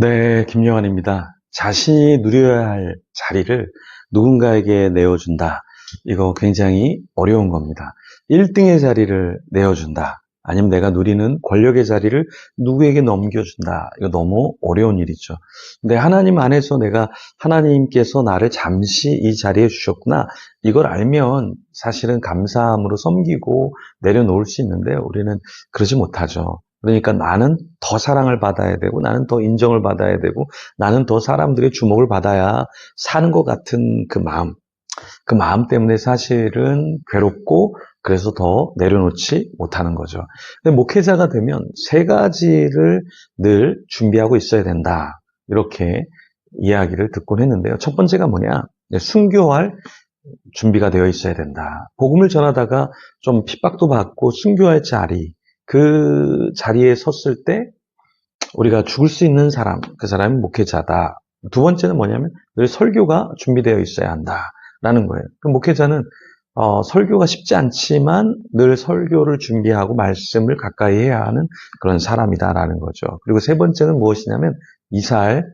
네, 김요한입니다. 자신이 누려야 할 자리를 누군가에게 내어준다. 이거 굉장히 어려운 겁니다. 1등의 자리를 내어준다. 아니면 내가 누리는 권력의 자리를 누구에게 넘겨준다. 이거 너무 어려운 일이죠. 근데 하나님 안에서 내가 하나님께서 나를 잠시 이 자리에 주셨구나. 이걸 알면 사실은 감사함으로 섬기고 내려놓을 수 있는데 우리는 그러지 못하죠. 그러니까 나는 더 사랑을 받아야 되고 나는 더 인정을 받아야 되고 나는 더 사람들의 주목을 받아야 사는 것 같은 그 마음 때문에 사실은 괴롭고 그래서 더 내려놓지 못하는 거죠. 근데 목회자가 되면 세 가지를 늘 준비하고 있어야 된다. 이렇게 이야기를 듣곤 했는데요. 첫 번째가 뭐냐? 순교할 준비가 되어 있어야 된다. 복음을 전하다가 좀 핍박도 받고 순교할 자리, 그 자리에 섰을 때 우리가 죽을 수 있는 사람, 그 사람이 목회자다. 두 번째는 뭐냐면 늘 설교가 준비되어 있어야 한다라는 거예요. 그 목회자는 설교가 쉽지 않지만 늘 설교를 준비하고 말씀을 가까이 해야 하는 그런 사람이다라는 거죠. 그리고 세 번째는 무엇이냐면 이사할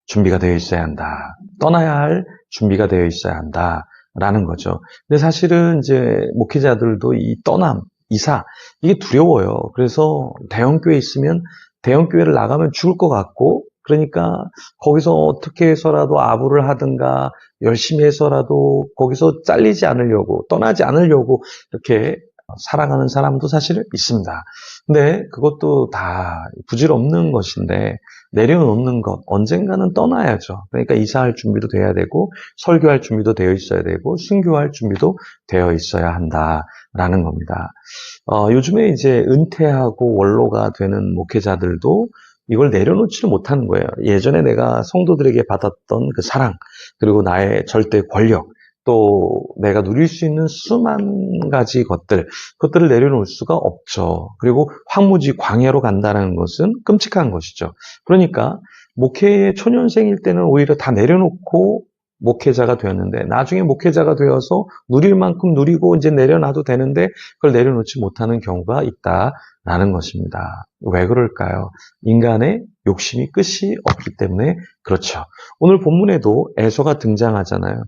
준비가 되어 있어야 한다. 떠나야 할 준비가 되어 있어야 한다라는 거죠. 근데 사실은 이제 목회자들도 이 떠남, 이사, 이게 두려워요. 그래서 대형교회 있으면 대형교회를 나가면 죽을 것 같고, 그러니까 거기서 어떻게 해서라도 아부를 하든가 열심히 해서라도 거기서 잘리지 않으려고, 떠나지 않으려고 이렇게 살아가는 사람도 사실 있습니다. 근데 그것도 다 부질없는 것인데 내려놓는 것, 언젠가는 떠나야죠. 그러니까 이사할 준비도 돼야 되고 설교할 준비도 되어 있어야 되고 순교할 준비도 되어 있어야 한다라는 겁니다. 요즘에 이제 은퇴하고 원로가 되는 목회자들도 이걸 내려놓지를 못하는 거예요. 예전에 내가 성도들에게 받았던 그 사랑, 그리고 나의 절대 권력, 또 내가 누릴 수 있는 수만 가지 그것들을 내려놓을 수가 없죠. 그리고 황무지 광야로 간다는 것은 끔찍한 것이죠. 그러니까 목회의 초년생일 때는 오히려 다 내려놓고 목회자가 되었는데 나중에 목회자가 되어서 누릴 만큼 누리고 이제 내려놔도 되는데 그걸 내려놓지 못하는 경우가 있다라는 것입니다. 왜 그럴까요? 인간의 욕심이 끝이 없기 때문에 그렇죠. 오늘 본문에도 에서가 등장하잖아요.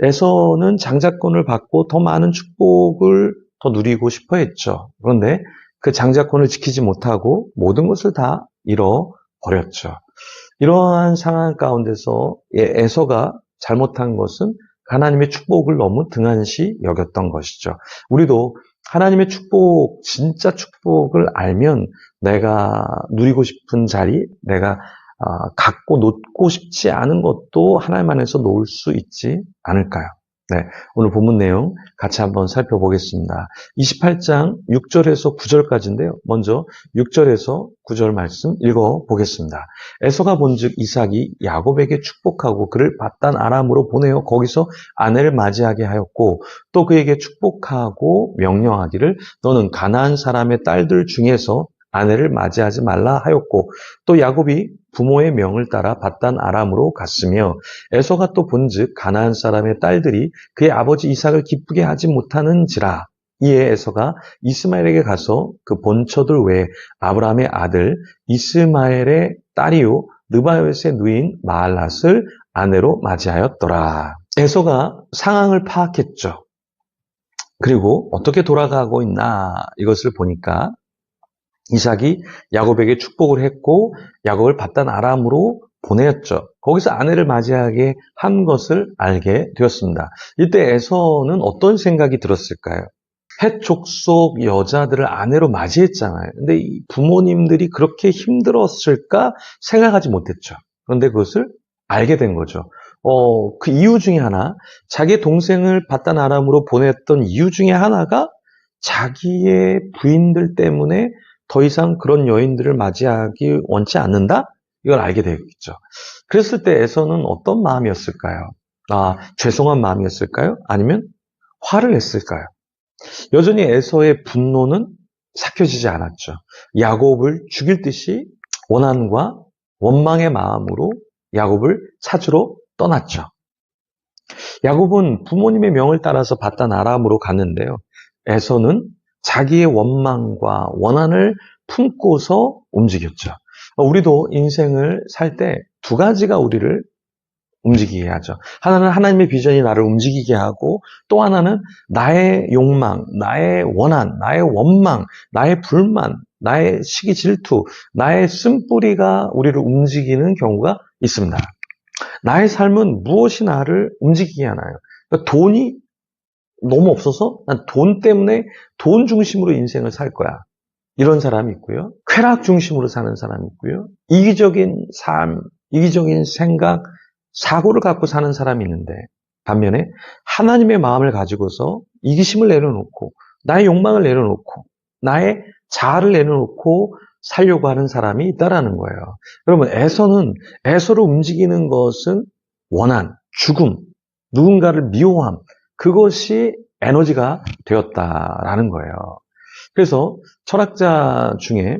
에서는 장자권을 받고 더 많은 축복을 더 누리고 싶어 했죠. 그런데 그 장자권을 지키지 못하고 모든 것을 다 잃어버렸죠. 이러한 상황 가운데서 에서가 잘못한 것은 하나님의 축복을 너무 등한시 여겼던 것이죠. 우리도 하나님의 축복, 진짜 축복을 알면 내가 누리고 싶은 자리, 내가 갖고 놓고 싶지 않은 것도 하나님 안에서 놓을 수 있지 않을까요? 네, 오늘 본문 내용 같이 한번 살펴보겠습니다. 28장 6절에서 9절까지인데요. 먼저 6절에서 9절 말씀 읽어보겠습니다. 에서가 본즉 이삭이 야곱에게 축복하고 그를 paddan 아람으로 보내어 거기서 아내를 맞이하게 하였고 또 그에게 축복하고 명령하기를 너는 가나안 사람의 딸들 중에서 아내를 맞이하지 말라 하였고 또 야곱이 부모의 명을 따라 paddan 아람으로 갔으며 에서가 또 본즉 가나안 사람의 딸들이 그의 아버지 이삭을 기쁘게 하지 못하는지라 이에 에서가 이스마엘에게 가서 그 본처들 외에 아브라함의 아들 이스마엘의 딸이요 느바요의 누인 마알랏을 아내로 맞이하였더라. 에서가 상황을 파악했죠. 그리고 어떻게 돌아가고 있나 이것을 보니까 이삭이 야곱에게 축복을 했고 야곱을 paddan 아람으로 보냈죠. 거기서 아내를 맞이하게 한 것을 알게 되었습니다. 이때 에서는 어떤 생각이 들었을까요? 헷 족속 여자들을 아내로 맞이했잖아요. 근데 이 부모님들이 그렇게 힘들었을까 생각하지 못했죠. 그런데 그것을 알게 된 거죠. 그 이유 중에 하나, 자기 동생을 paddan 아람으로 보냈던 이유 중에 하나가 자기의 부인들 때문에 더 이상 그런 여인들을 맞이하기 원치 않는다? 이걸 알게 되겠죠. 그랬을 때 에서는 어떤 마음이었을까요? 죄송한 마음이었을까요? 아니면 화를 냈을까요? 여전히 에서의 분노는 삭혀지지 않았죠. 야곱을 죽일 듯이 원한과 원망의 마음으로 야곱을 찾으러 떠났죠. 야곱은 부모님의 명을 따라서 paddan 아람으로 갔는데요. 에서는 자기의 원망과 원한을 품고서 움직였죠. 우리도 인생을 살 때 두 가지가 우리를 움직이게 하죠. 하나는 하나님의 비전이 나를 움직이게 하고 또 하나는 나의 욕망, 나의 원한, 나의 원망, 나의 불만, 나의 시기 질투, 나의 쓴뿌리가 우리를 움직이는 경우가 있습니다. 나의 삶은 무엇이 나를 움직이게 하나요? 그러니까 돈이 너무 없어서 난 돈 때문에 돈 중심으로 인생을 살 거야. 이런 사람이 있고요. 쾌락 중심으로 사는 사람이 있고요. 이기적인 삶, 이기적인 생각, 사고를 갖고 사는 사람이 있는데 반면에 하나님의 마음을 가지고서 이기심을 내려놓고 나의 욕망을 내려놓고 나의 자아를 내려놓고 살려고 하는 사람이 있다라는 거예요. 여러분, 에서로 움직이는 것은 원한, 죽음, 누군가를 미워함, 그것이 에너지가 되었다라는 거예요. 그래서 철학자 중에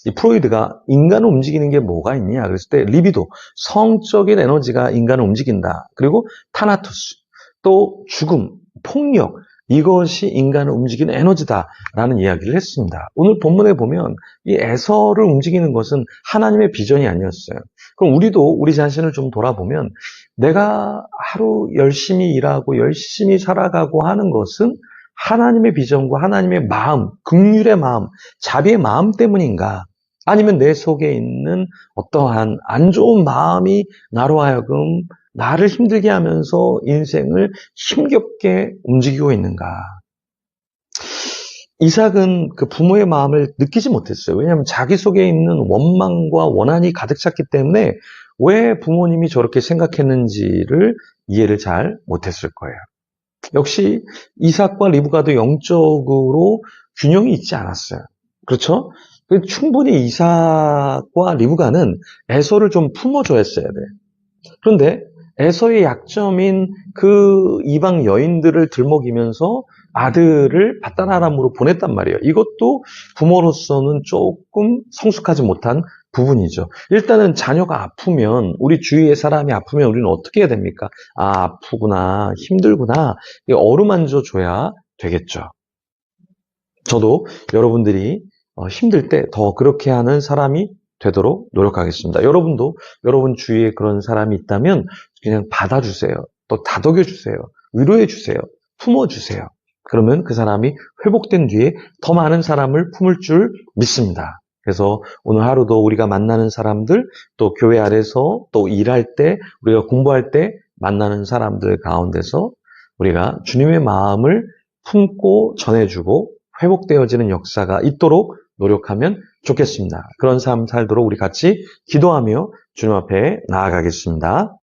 이 프로이드가 인간을 움직이는 게 뭐가 있냐 그랬을 때 리비도, 성적인 에너지가 인간을 움직인다. 그리고 타나투스, 또 죽음, 폭력, 이것이 인간을 움직이는 에너지다라는 이야기를 했습니다. 오늘 본문에 보면 이 에서를 움직이는 것은 하나님의 비전이 아니었어요. 그럼 우리도 우리 자신을 좀 돌아보면 내가 하루 열심히 일하고 열심히 살아가고 하는 것은 하나님의 비전과 하나님의 마음, 긍휼의 마음, 자비의 마음 때문인가? 아니면 내 속에 있는 어떠한 안 좋은 마음이 나로 하여금 나를 힘들게 하면서 인생을 힘겹게 움직이고 있는가? 이삭은 그 부모의 마음을 느끼지 못했어요. 왜냐하면 자기 속에 있는 원망과 원한이 가득 찼기 때문에 왜 부모님이 저렇게 생각했는지를 이해를 잘 못했을 거예요. 역시 이삭과 리브가도 영적으로 균형이 있지 않았어요. 그렇죠? 충분히 이삭과 리브가는 에서를 좀 품어줘야 했어야 돼. 그런데 에서의 약점인 그 이방 여인들을 들먹이면서 아들을 밧단아람으로 보냈단 말이에요. 이것도 부모로서는 조금 성숙하지 못한 부분이죠. 일단은 자녀가 아프면, 우리 주위의 사람이 아프면 우리는 어떻게 해야 됩니까? 아, 아프구나, 힘들구나, 어루만져 줘야 되겠죠. 저도 여러분들이 힘들 때 더 그렇게 하는 사람이 되도록 노력하겠습니다. 여러분도 여러분 주위에 그런 사람이 있다면 그냥 받아주세요. 또 다독여주세요. 위로해주세요. 품어주세요. 그러면 그 사람이 회복된 뒤에 더 많은 사람을 품을 줄 믿습니다. 그래서 오늘 하루도 우리가 만나는 사람들, 또 교회 안에서 또 일할 때, 우리가 공부할 때 만나는 사람들 가운데서 우리가 주님의 마음을 품고 전해주고 회복되어지는 역사가 있도록 노력하면 좋겠습니다. 그런 삶 살도록 우리 같이 기도하며 주님 앞에 나아가겠습니다.